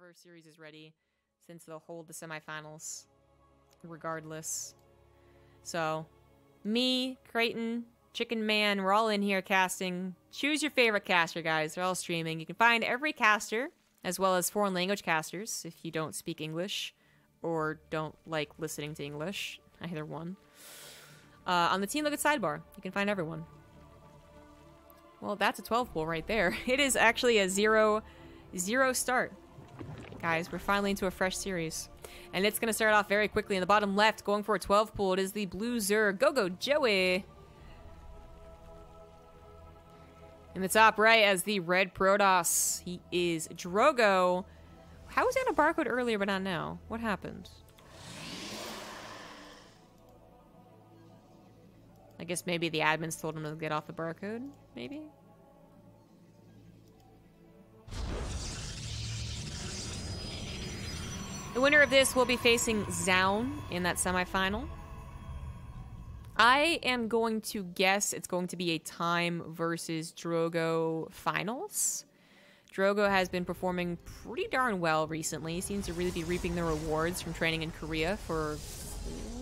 whenever series is ready, since they'll hold the semifinals regardless. So, me, Creighton, Chicken Man, we're all in here casting. Choose your favorite caster, guys. They're all streaming. You can find every caster, as well as foreign language casters, if you don't speak English or don't like listening to English. Either one. On the Team Look at sidebar, you can find everyone. Well, that's a 12 pool right there. It is actually a 0-0 start. Guys, we're finally into a fresh series. And it's going to start off very quickly in the bottom left, going for a 12 pool. It is the blue Zerg, GogoJoey. In the top right as the red Protoss, he is Drogo. How was he on a barcode earlier but not now? What happened? I guess maybe the admins told him to get off the barcode, maybe? The winner of this will be facing Zaun in that semifinal. I am going to guess it's going to be a Time versus Drogo finals. Drogo has been performing pretty darn well recently. He seems to really be reaping the rewards from training in Korea for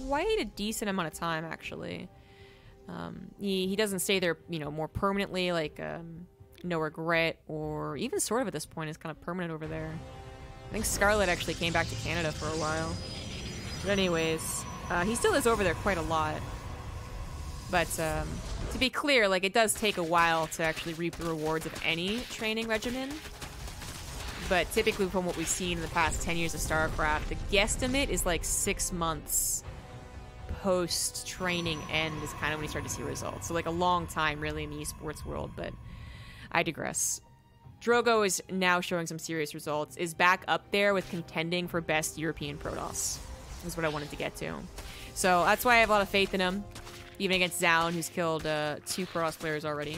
quite a decent amount of time, actually. He doesn't stay there, you know, more permanently, like No Regret, or even sort of at this point is kind of permanent over there. I think Scarlet actually came back to Canada for a while. But anyways, he still is over there quite a lot. But to be clear, like, it does take a while to actually reap the rewards of any training regimen. But typically from what we've seen in the past 10 years of StarCraft, the guesstimate is like 6 months post-training end is kind of when you start to see results. So like a long time really in the esports world, but I digress. Drogo is now showing some serious results, is back up there with contending for best European Protoss. Is what I wanted to get to. So that's why I have a lot of faith in him, even against Zaun, who's killed 2 Protoss players already.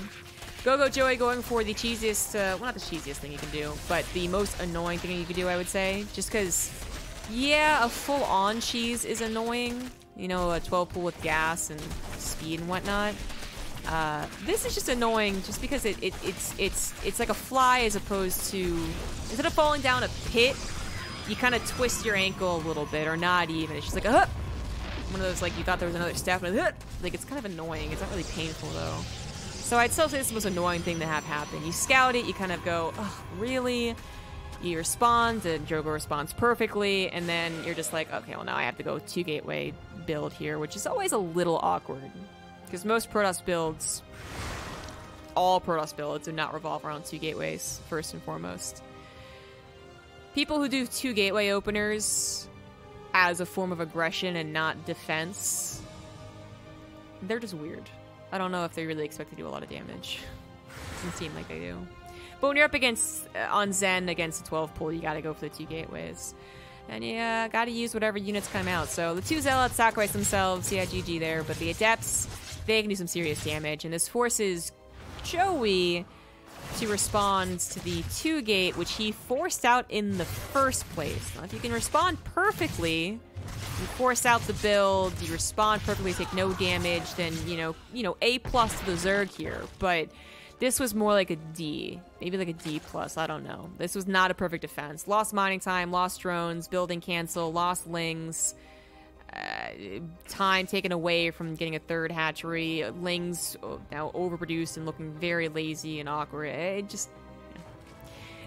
GogoJoey going for the cheesiest, well, not the cheesiest thing you can do, but the most annoying thing you can do, I would say. Just because, yeah, a full-on cheese is annoying. You know, a 12 pool with gas and speed and whatnot. This is just annoying just because it's like a fly as opposed to, instead of falling down a pit, you kind of twist your ankle a little bit, or not even. It's just like, one of those, like, you thought there was another step, and like, it's kind of annoying. It's not really painful, though. So I'd still say this is the most annoying thing to have happen. You scout it, you kind of go, oh, really? You respond, and Drogo responds perfectly, and then you're just like, okay, well, now I have to go 2 gateway build here, which is always a little awkward. Because most Protoss builds, all Protoss builds, do not revolve around 2 gateways, first and foremost. People who do 2 gateway openers as a form of aggression and not defense, they're just weird. I don't know if they really expect to do a lot of damage. Doesn't seem like they do. But when you're up against, on Zen against a 12 pool, you gotta go for the 2 gateways. And yeah, gotta use whatever units come out. So the 2 Zealots sacrifice themselves, yeah, GG there. But the Adepts, they can do some serious damage. And this forces Joey to respond to the 2 gate, which he forced out in the first place. Now, if you can respond perfectly, you force out the build, you respond perfectly, take no damage, then, you know, A+ to the Zerg here. But this was more like a D. Maybe like a D+, I don't know. This was not a perfect defense. Lost mining time, lost drones, building cancel, lost lings, time taken away from getting a 3rd hatchery, lings now overproduced and looking very lazy and awkward. It just...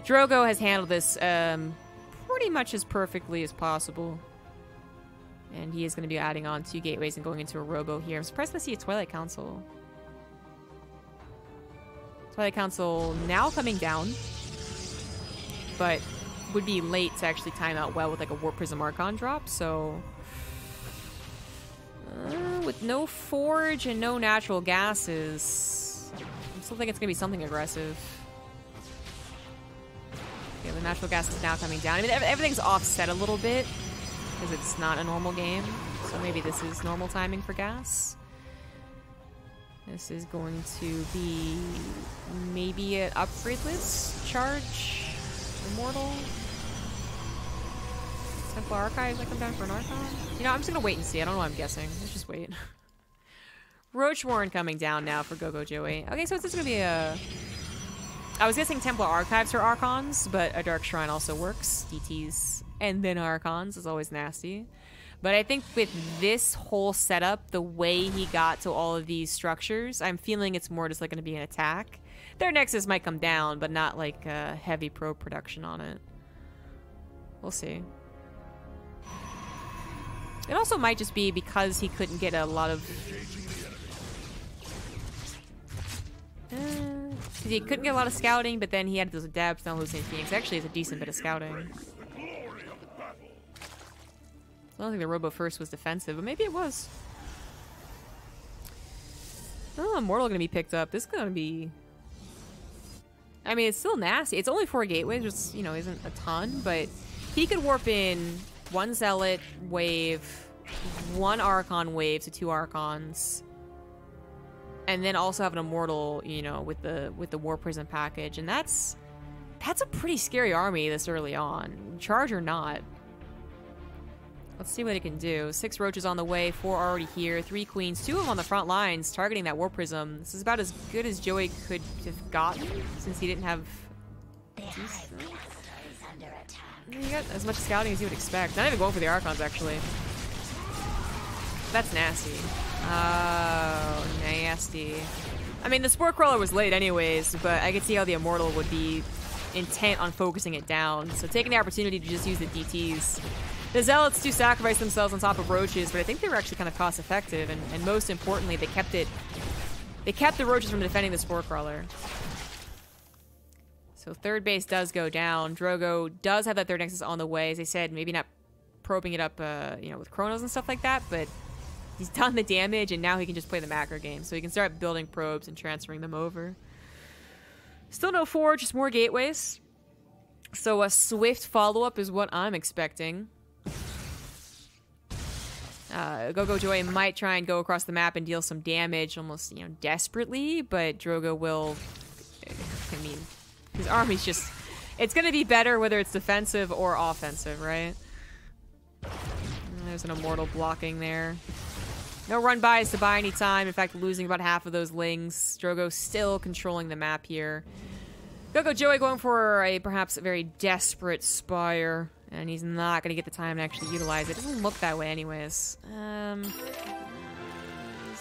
Drogo has handled this pretty much as perfectly as possible. And he is going to be adding on 2 gateways and going into a robo here. I'm surprised to see a Twilight Council. Twilight Council now coming down, but would be late to actually time out well with like a Warp Prism Archon drop, so... with no Forge and no natural gases, I still think it's going to be something aggressive. Okay, the natural gas is now coming down. I mean, everything's offset a little bit, because it's not a normal game, so maybe this is normal timing for gas. This is going to be maybe an upgradeless charge. Immortal. Templar Archives might come down for an Archon. You know, I'm just gonna wait and see. I don't know what I'm guessing. Let's just wait. Roach Warren coming down now for GogoJoey. Okay, so it's just gonna be a I was guessing Temple Archives for Archons, but a Dark Shrine also works. DTs and then Archons is always nasty. But I think with this whole setup, the way he got to all of these structures, I'm feeling it's more just like going to be an attack. Their Nexus might come down, but not like heavy probe production on it. We'll see. It also might just be because he couldn't get a lot of... he couldn't get a lot of scouting, but then he had those adepts, now losing Phoenix. Actually, it's a decent bit of scouting. I don't think the Robo First was defensive, but maybe it was. Oh, Immortal gonna be picked up. This is gonna be... I mean, it's still nasty. It's only 4 gateways, which, you know, isn't a ton, but he could warp in 1 Zealot wave, 1 Archon wave to 2 Archons, and then also have an Immortal, you know, with the War Prison package, and that's a pretty scary army this early on, charge or not. Let's see what it can do. 6 roaches on the way, 4 already here, 3 queens, 2 of them on the front lines, targeting that War Prism. This is about as good as Joey could have gotten, since he didn't have... You got as much scouting as you would expect. Not even going for the Archons, actually. That's nasty. Oh, nasty. I mean, the Spore Crawler was late anyways, but I could see how the Immortal would be intent on focusing it down. So taking the opportunity to just use the DTs. The Zealots do sacrifice themselves on top of roaches, but I think they were actually kind of cost effective, and most importantly, they kept the roaches from defending the Spore Crawler. So third base does go down. Drogo does have that third Nexus on the way. As I said, maybe not probing it up, you know, with Chronos and stuff like that, but he's done the damage, and now he can just play the macro game. So he can start building probes and transferring them over. Still no Forge, just more gateways. So a swift follow-up is what I'm expecting. GogoJoey might try and go across the map and deal some damage almost, you know, desperately, but Drogo will... I mean, his army's just... It's going to be better whether it's defensive or offensive, right? There's an Immortal blocking there. No run-bys to buy any time. In fact, losing about half of those lings. Drogo still controlling the map here. GogoJoey going for a perhaps a very desperate Spire. And he's not going to get the time to actually utilize it. It doesn't look that way anyways. He's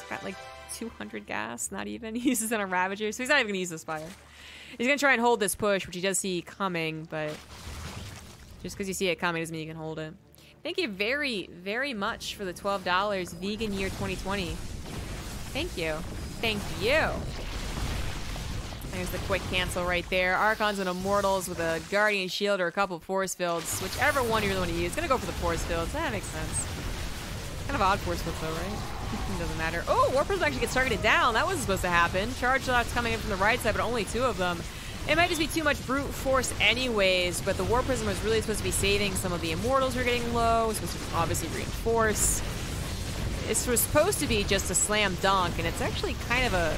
got like 200 gas, not even. He uses it on Ravager, so he's not even going to use the Spire. He's going to try and hold this push, which he does see coming, but just because you see it coming doesn't mean you can hold it. Thank you very, very much for the $12. Vegan Year 2020. Thank you. Thank you. There's the quick cancel right there. Archons and Immortals with a Guardian Shield or a couple of Force Fields. Whichever one you really want to use. Gonna go for the Force Fields. That makes sense. Kind of odd Force Fields though, right? Doesn't matter. Oh, War Prism actually gets targeted down. That wasn't supposed to happen. Charge shots coming in from the right side, but only 2 of them. It might just be too much brute force anyways, but the War Prism was really supposed to be saving some of the Immortals who are getting low. It's supposed to obviously reinforce. This was supposed to be just a slam dunk, and it's actually kind of a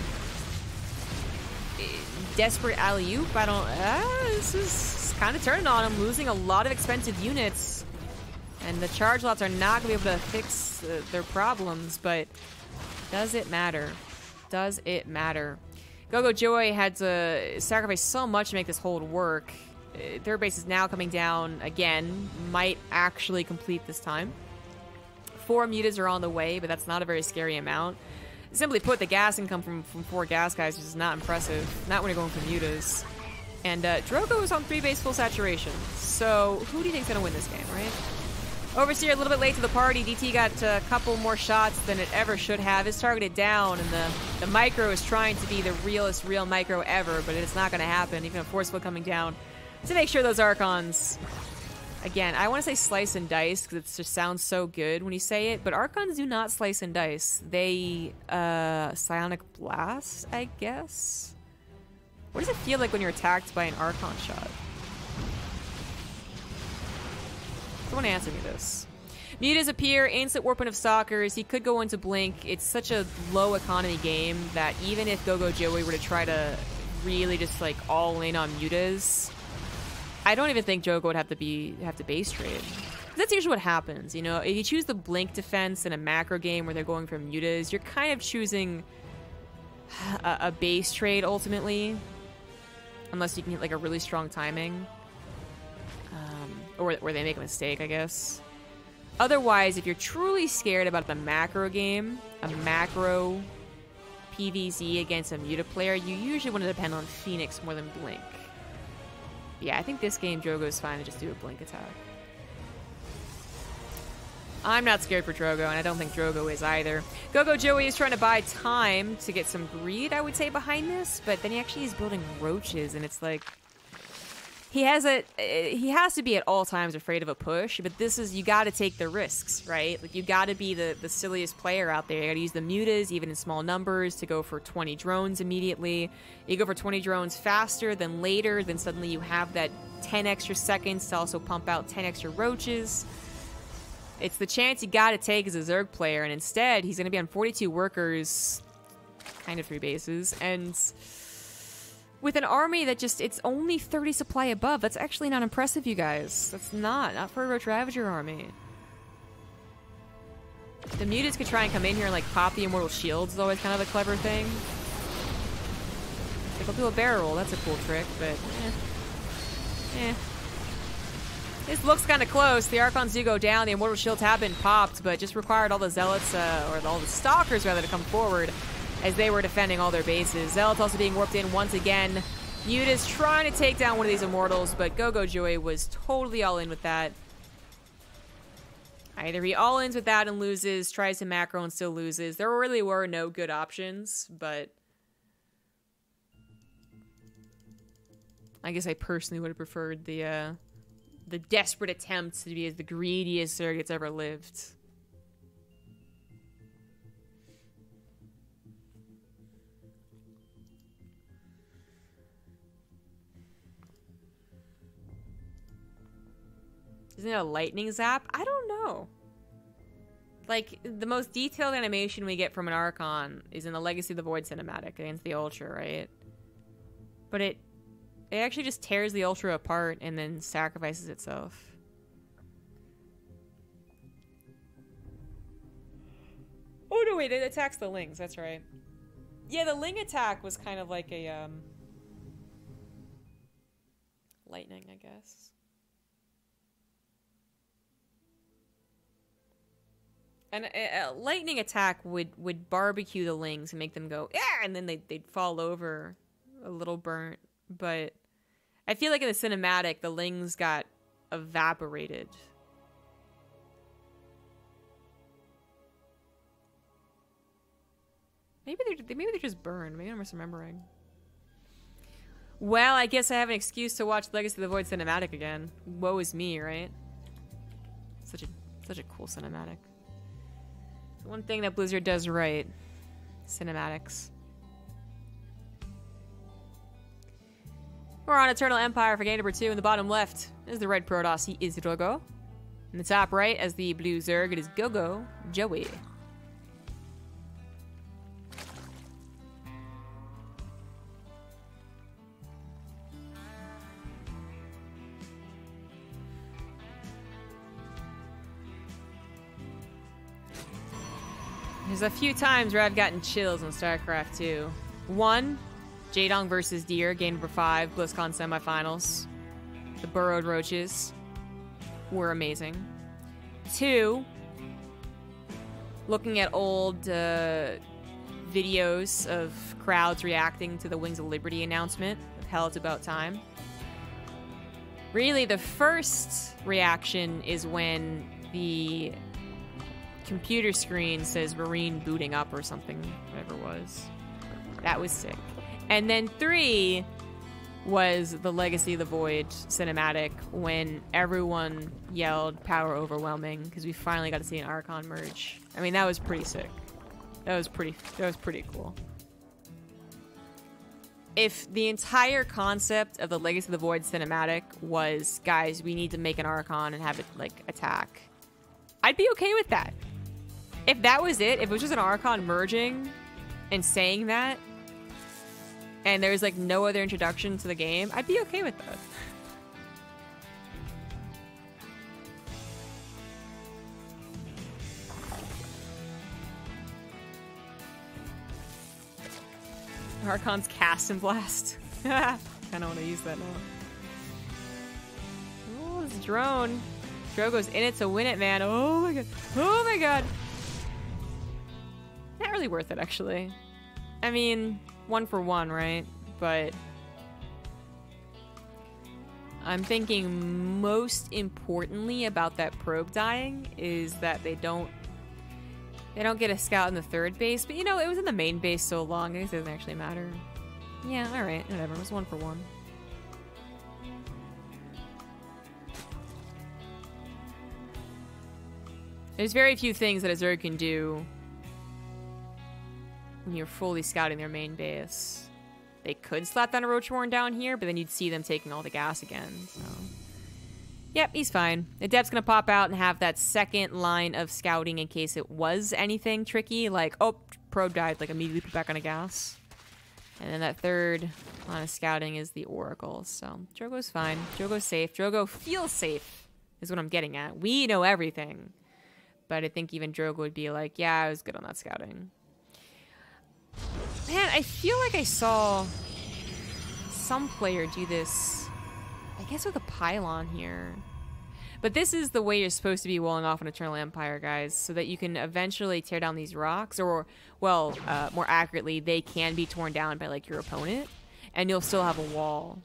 desperate alley-oop. I don't... this is kind of turning on him, losing a lot of expensive units. And the charge lots are not going to be able to fix their problems, but does it matter? Does it matter? GogoJoey had to sacrifice so much to make this hold work. Third base is now coming down again. Might actually complete this time. 4 mutas are on the way, but that's not a very scary amount. Simply put, the gas income from 4 gas guys is not impressive. Not when you're going for mutas. And Drogo is on 3 base full saturation. So who do you think's gonna win this game, right? Overseer a little bit late to the party. DT got a couple more shots than it ever should have. It's targeted down, and the micro is trying to be the realest real micro ever, but it's not gonna happen. Even a forceful coming down to make sure those Archons... Again, I want to say slice and dice because it just sounds so good when you say it, but Archons do not slice and dice. They, Psionic Blast, I guess? What does it feel like when you're attacked by an Archon shot? Someone answer me this. Mutas appear, instant warping of Stalkers. He could go into Blink. It's such a low economy game that even if GogoJoey were to try to really just like all in on mutas, I don't even think Drogo would have to base trade. That's usually what happens, you know? If you choose the Blink defense in a macro game where they're going for mutas, you're kind of choosing a base trade ultimately. unless you can get like a really strong timing, or they make a mistake, I guess. Otherwise, if you're truly scared about the macro game, a macro PvZ against a muta player, you usually want to depend on Phoenix more than Blink. Yeah, I think this game Drogo's fine to just do a Blink attack. I'm not scared for Drogo, and I don't think Drogo is either. GogoJoey is trying to buy time to get some greed, I would say, behind this, but then he actually is building roaches, and it's like... He has to be at all times afraid of a push, but this is, you gotta take the risks, right? Like, you gotta be the silliest player out there. You gotta use the mutas, even in small numbers, to go for 20 drones immediately. You go for 20 drones faster than later, then suddenly you have that 10 extra seconds to also pump out 10 extra roaches. It's the chance you gotta take as a Zerg player, and instead, he's gonna be on 42 workers, kind of 3 bases, and... with an army that just, it's only 30 supply above. That's actually not impressive, you guys. That's not for a Roach Ravager army. The mutas could try and come in here and like pop the Immortal Shields is always kind of a clever thing. Like, I'll do a barrel roll, that's a cool trick, but This looks kind of close. The Archons do go down, the Immortal Shields have been popped, but just required all the Zealots, or all the Stalkers rather, to come forward as they were defending all their bases. Zealots also being warped in once again. Mutas trying to take down one of these Immortals, but GogoJoey was totally all in with that. Either he all-ins with that and loses, tries to macro and still loses. There really were no good options, but... I guess I personally would have preferred the desperate attempt to be as the greediest Zerg that's ever lived. Isn't it a lightning zap? I don't know. Like, the most detailed animation we get from an Archon is in the Legacy of the Void cinematic against the Ultra, right? But it actually just tears the Ultra apart and then sacrifices itself. Oh, no, wait, it attacks the Lings, that's right. Yeah, the Ling attack was kind of like a, lightning, I guess. And a lightning attack would barbecue the Lings and make them go, yeah, and then they'd fall over a little burnt. But I feel like in the cinematic, the Lings got evaporated. Maybe they're just burned. Maybe I'm misremembering. Well, I guess I have an excuse to watch Legacy of the Void cinematic again. Woe is me, right? Such a cool cinematic. One thing that Blizzard does right. Cinematics. We're on Eternal Empire for game number 2. In the bottom left is the red Protoss. He is Drogo. In the top right, as the blue Zerg, it is GogoJoey. There's a few times where I've gotten chills on StarCraft 2. 1, Jaedong versus Deer, game number 5, BlizzCon semifinals. The burrowed roaches were amazing. 2, looking at old videos of crowds reacting to the Wings of Liberty announcement of Hell It's About Time. Really, the first reaction is when the computer screen says Marine booting up or something, whatever it was. That was sick. And then 3 was the Legacy of the Void cinematic when everyone yelled power overwhelming because we finally got to see an Archon merge. I mean, that was pretty sick. That was pretty cool. If the entire concept of the Legacy of the Void cinematic was, guys, we need to make an Archon and have it, like, attack, I'd be okay with that. If that was it, if it was just an Archon merging and saying that, and there's like no other introduction to the game, I'd be okay with that. Archon's cast and blast. Kind of want to use that now. Oh, this drone. Drogo's in it to win it, man. Oh my god. Oh my god. Not really worth it, actually. I mean, 1 for 1, right? But I'm thinking most importantly about that probe dying is that they don't get a scout in the third base. But, you know, it was in the main base so long, I guess it doesn't actually matter. Yeah, alright, whatever. It was 1 for 1. There's very few things that a Zerg can do when you're fully scouting their main base. They could slap down a Roachworn down here, but then you'd see them taking all the gas again, so... Yep, he's fine. The Adept's gonna pop out and have that second line of scouting in case it was anything tricky, like, oh, probe died, like, immediately put back on a gas. And then that third line of scouting is the Oracle, so Drogo's fine. Drogo's safe. Drogo feels safe, is what I'm getting at. We know everything. But I think even Drogo would be like, yeah, I was good on that scouting. Man, I feel like I saw some player do this, I guess with a pylon here. But this is the way you're supposed to be walling off an Eternal Empire, guys, so that you can eventually tear down these rocks, or, well, more accurately, they can be torn down by, like, your opponent, and you'll still have a wall.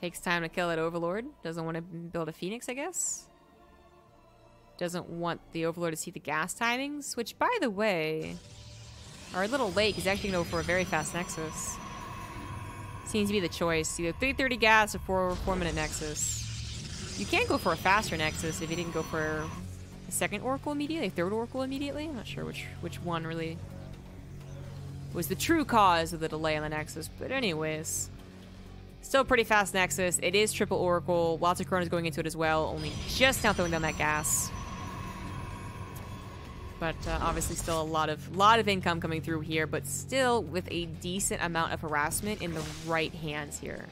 Takes time to kill that Overlord. Doesn't want to build a Phoenix, I guess. Doesn't want the Overlord to see the gas timings, which, by the way, our little lake is actually going to go for a very fast Nexus. Seems to be the choice. Either 330 gas or 4-minute Nexus. You can't go for a faster Nexus if you didn't go for a second Oracle immediately, a third Oracle immediately. I'm not sure which one really was the true cause of the delay on the Nexus. But anyways... Still pretty fast Nexus. It is triple Oracle. Lots of Chronos going into it as well. Only just now throwing down that gas. But obviously still a lot of income coming through here, but still with a decent amount of harassment in the right hands here.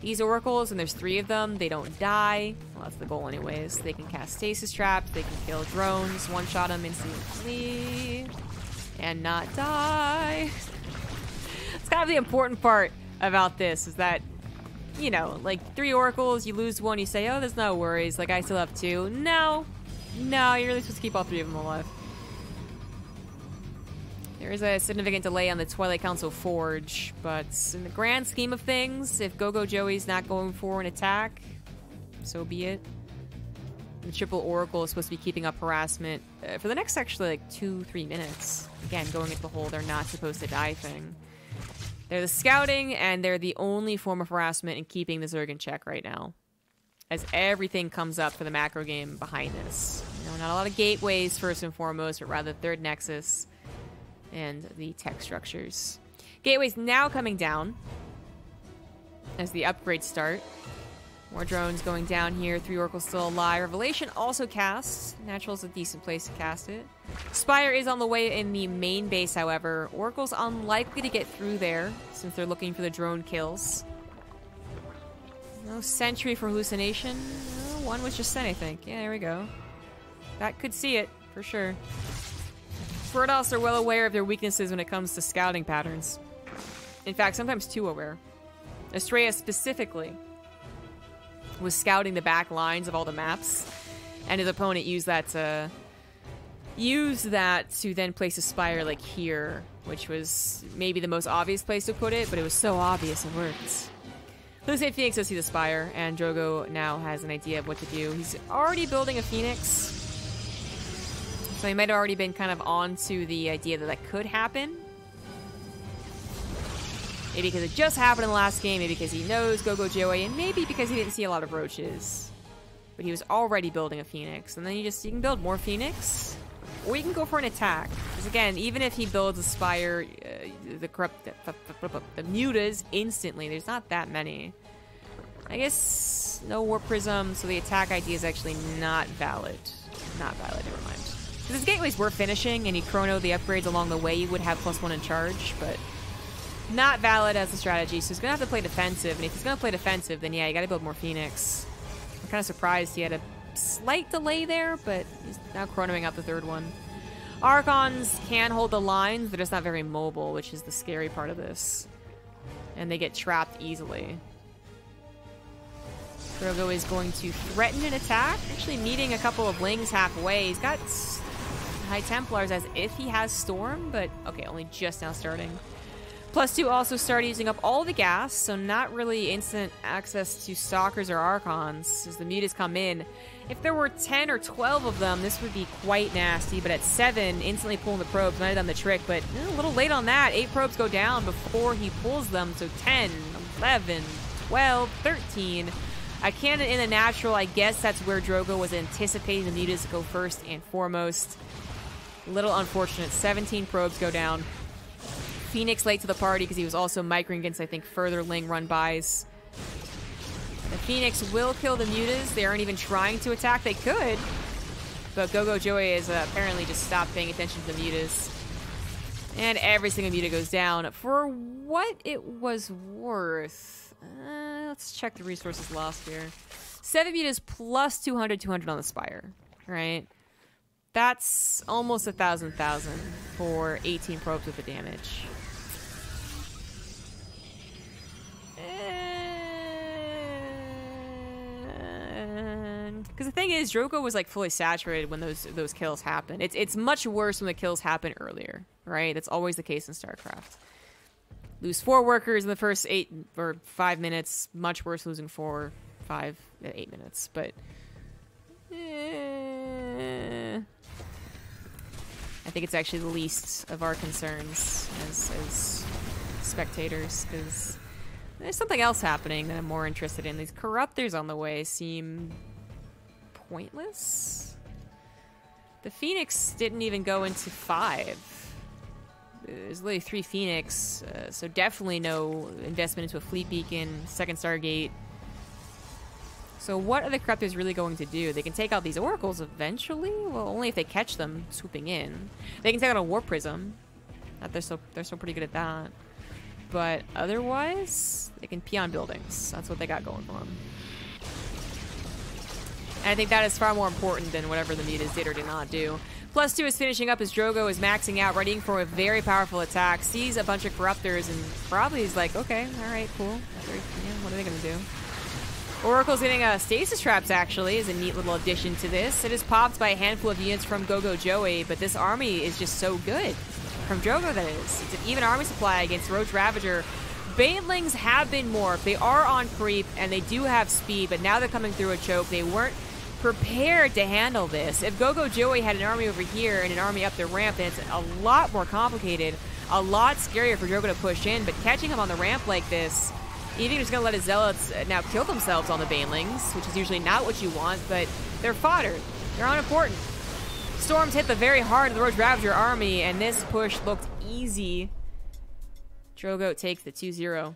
These Oracles, and there's 3 of them, they don't die. Well, that's the goal anyways. They can cast stasis traps, they can kill drones, one-shot them instantly, and not die. It's kind of the important part about this, is that, you know, like 3 Oracles, you lose 1, you say, oh, there's no worries, like I still have 2. No, you're really supposed to keep all 3 of them alive. There is a significant delay on the Twilight Council Forge, but in the grand scheme of things, if GogoJoey's not going for an attack, so be it. The triple Oracle is supposed to be keeping up harassment for the next actually like 2-3 minutes. Again, going into the whole they're not supposed to die thing. They're the scouting, and they're the only form of harassment in keeping the Zerg in check right now. As everything comes up for the macro game behind this. You know, not a lot of gateways first and foremost, but rather third Nexus and the tech structures. Gateways now coming down as the upgrades start. More drones going down here. 3 Oracles still alive. Revelation also casts. Natural's a decent place to cast it. Spire is on the way in the main base, however. Oracle's unlikely to get through there, since they're looking for the drone kills. No Sentry for Hallucination. Oh, 1 was just sent, I think. Yeah, there we go. That could see it, for sure. Protoss are well aware of their weaknesses when it comes to scouting patterns. In fact, sometimes too aware. Estrella specifically was scouting the back lines of all the maps, and his opponent used that to then place a Spire like here, which was maybe the most obvious place to put it, but it was so obvious it worked. Lucid Phoenix does see the Spire, and Drogo now has an idea of what to do. He's already building a Phoenix, so he might have already been kind of on to the idea that that could happen. Maybe because it just happened in the last game, maybe because he knows GogoJoey, and maybe because he didn't see a lot of roaches. But he was already building a Phoenix, and then you can build more Phoenix, or you can go for an attack. Because again, even if he builds a Spire, the mutas instantly, there's not that many. I guess no Warp Prism, so the attack idea is actually not valid. Not valid, never mind. Because his gateways were finishing, and he chrono the upgrades along the way, you would have +1 in charge, but not valid as a strategy, so he's gonna have to play defensive, and if he's gonna play defensive, then yeah, you gotta build more Phoenix. I'm kind of surprised he had a slight delay there, but he's now chronoing out the 3rd one. Archons can hold the lines, they're just not very mobile, which is the scary part of this. And they get trapped easily. Drogo is going to threaten an attack, actually meeting a couple of Lings halfway. He's got High Templars as if he has Storm, but okay, only just now starting. +2 also started using up all the gas, so not really instant access to Stalkers or Archons as the mutas come in. If there were 10 or 12 of them, this would be quite nasty, but at 7, instantly pulling the probes might have done the trick, but a little late on that. 8 probes go down before he pulls them, so 10, 11, 12, 13. A cannon in the natural, I guess that's where Drogo was anticipating the mutas to go first and foremost. A little unfortunate. 17 probes go down. Phoenix late to the party because he was also microing against, I think, further Ling run-bys. The Phoenix will kill the mutas. They aren't even trying to attack. They could. But GogoJoey has apparently just stopped paying attention to the mutas. And every single muta goes down. For what it was worth, let's check the resources lost here. 7 mutas plus 200, 200 on the Spire. Right? That's almost 1,000 for 18 probes with the damage. Because the thing is, Drogo was like fully saturated when those kills happened. It's much worse when the kills happen earlier, right? That's always the case in StarCraft. Lose 4 workers in the first 8 or 5 minutes. Much worse losing 4, 5, 8 minutes. But I think it's actually the least of our concerns as spectators, because there's something else happening that I'm more interested in. These Corruptors on the way seem pointless. The Phoenix didn't even go into 5. There's literally 3 Phoenix, so definitely no investment into a fleet beacon, second Stargate. So what are the Corruptors really going to do? They can take out these Oracles eventually? Well, only if they catch them swooping in. They can take out a Warp Prism. They're still pretty good at that. But otherwise, they can peon buildings. That's what they got going for them. And I think that is far more important than whatever the mutas did or did not do. +2 is finishing up as Drogo is maxing out, readying for a very powerful attack. Sees a bunch of Corruptors and probably is like, okay, alright, cool. What are they going to do? Oracle's getting stasis traps, actually, is a neat little addition to this. It is popped by a handful of units from GogoJoey, but this army is just so good. From Drogo, that is. It's an even army supply against Roach Ravager. Banelings have been morphed. They are on creep, and they do have speed, but now they're coming through a choke. They weren't prepared to handle this. If GogoJoey had an army over here and an army up the ramp, then it's a lot more complicated, a lot scarier for Drogo to push in, but catching him on the ramp like this, even just gonna let his zealots now kill themselves on the Banelings, which is usually not what you want, but they're fodder. They're unimportant. Storms hit the very heart of the Roach Ravager army, and this push looked easy. Drogo takes the 2-0.